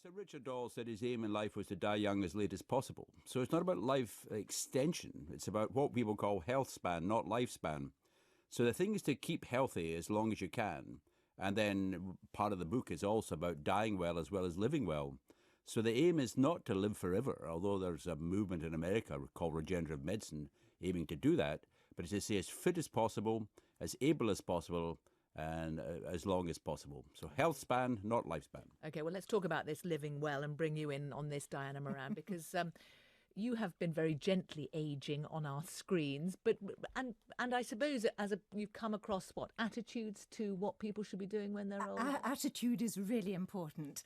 So Richard Dawes said his aim in life was to die young as late as possible. So it's not about life extension. It's about what people call health span, not lifespan. So the thing is to keep healthy as long as you can. And then part of the book is also about dying well as living well. So the aim is not to live forever, although there's a movement in America called regenerative medicine aiming to do that. But it's to stay as fit as possible, as able as possible, and as long as possible. So health span, not lifespan. Okay, well, let's talk about this living well and bring you in on this, Diana Moran, because you have been very gently aging on our screens, but and I suppose you've come across attitudes to what people should be doing when they're older. Attitude is really important.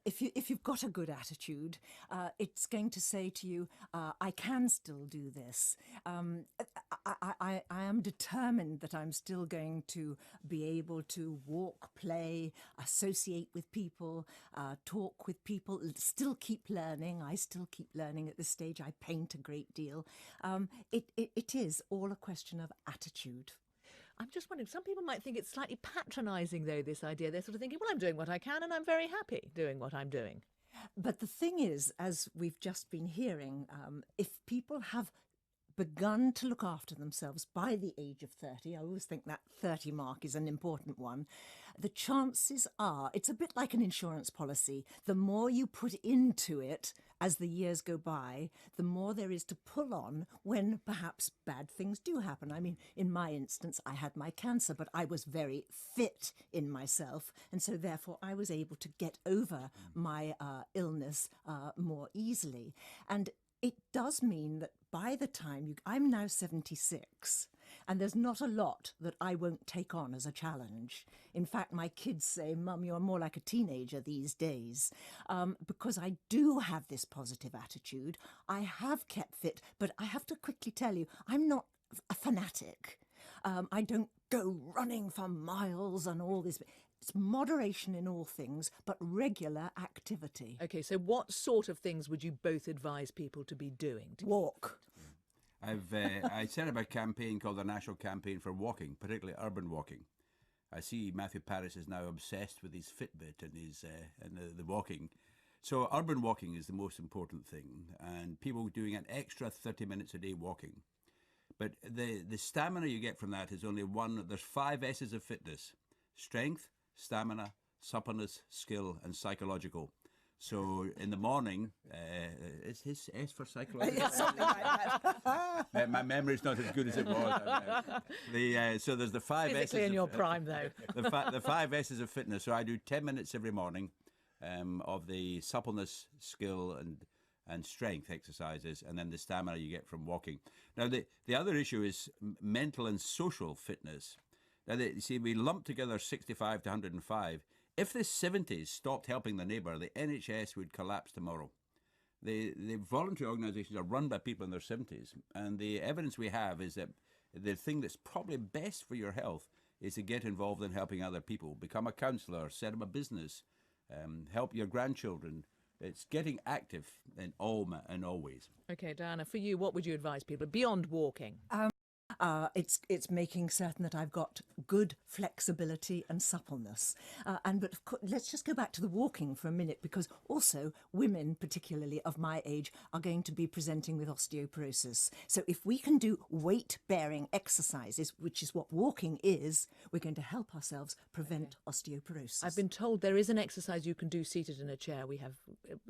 If you've got a good attitude, it's going to say to you, I can still do this. I am determined that I'm still going to be able to walk, play, associate with people, talk with people, still keep learning. I still keep learning at this stage. I paint a great deal. It is all a question of attitude. I'm just wondering, some people might think it's slightly patronising, though, this idea. They're sort of thinking, well, I'm doing what I can and I'm very happy doing what I'm doing. But the thing is, as we've just been hearing, if people have begun to look after themselves by the age of 30, I always think that 30 mark is an important one, the chances are, it's a bit like an insurance policy, the more you put into it as the years go by, the more there is to pull on when perhaps bad things do happen. I mean, in my instance, I had my cancer, but I was very fit in myself, and so therefore I was able to get over my illness more easily. And it does mean that by the time I'm now 76, and there's not a lot that I won't take on as a challenge. In fact, my kids say, Mum, you're more like a teenager these days, because I do have this positive attitude. I have kept fit, but I have to quickly tell you, I'm not a fanatic. I don't go running for miles and all this. It's moderation in all things, but regular activity. Okay, so what sort of things would you both advise people to be doing? Walk. I set up a campaign called the National Campaign for Walking, particularly urban walking. I see Matthew Paris is now obsessed with his Fitbit and the walking. So urban walking is the most important thing, and people doing an extra 30 minutes a day walking. But the stamina you get from that is only one. There's 5 S's of fitness: strength, stamina, suppleness, skill, and psychological. So in the morning, is his S for psychological? Something like that. My memory's not as good as it was. So there's the 5 S's. Physically in your prime, though. The 5 S's of fitness. So I do 10 minutes every morning of the suppleness, skill, and strength exercises, and then the stamina you get from walking. Now, the other issue is mental and social fitness. Now, you see, we lump together 65 to 105. If the 70s stopped helping the neighbour, the NHS would collapse tomorrow. The voluntary organisations are run by people in their 70s, and the evidence we have is that the thing that's probably best for your health is to get involved in helping other people. Become a counsellor, set up a business, help your grandchildren. It's getting active in all ways. Okay, Diana, for you, what would you advise people beyond walking? It's making certain that I've got good flexibility and suppleness. But of course, let's just go back to the walking for a minute, because also women, particularly of my age, are going to be presenting with osteoporosis. So if we can do weight-bearing exercises, which is what walking is, we're going to help ourselves prevent osteoporosis. I've been told there is an exercise you can do seated in a chair. We have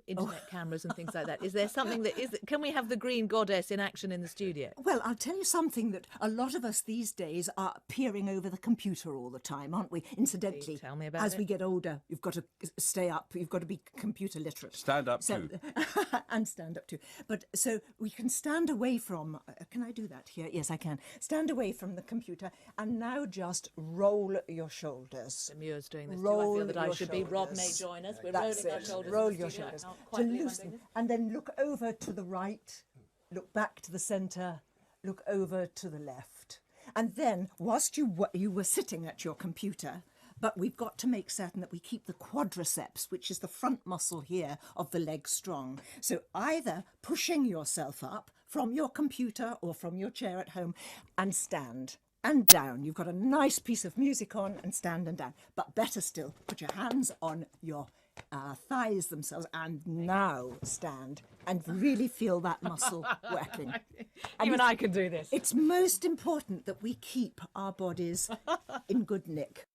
internet cameras and things like that. Is there something can we have the green goddess in action in the studio? Well, I'll tell you something that a lot of us these days are peering over the computer all the time, aren't we? Incidentally, tell me about as it. we get older, you've got to stay up. You've got to be computer literate. Stand up too. And stand up too. But so we can stand away from. Can I do that here? Yes, I can. Stand away from the computer and now just roll your shoulders. Muir's doing this Roll too. I feel that I your should be. Rob may shoulders. join us. We're That's rolling our it. shoulders. Roll in the your studio. shoulders I can't to quite believe I'm doing loosen, this. and then look over to the right. Look back to the centre. Look over to the left. And then, whilst you were sitting at your computer, but we've got to make certain that we keep the quadriceps, which is the front muscle here of the leg, strong. So either pushing yourself up from your computer or from your chair at home and stand and down. You've got a nice piece of music on and stand and down. But better still, put your hands on your thighs themselves, and now stand and really feel that muscle working. And Even I can do this. It's most important that we keep our bodies in good nick.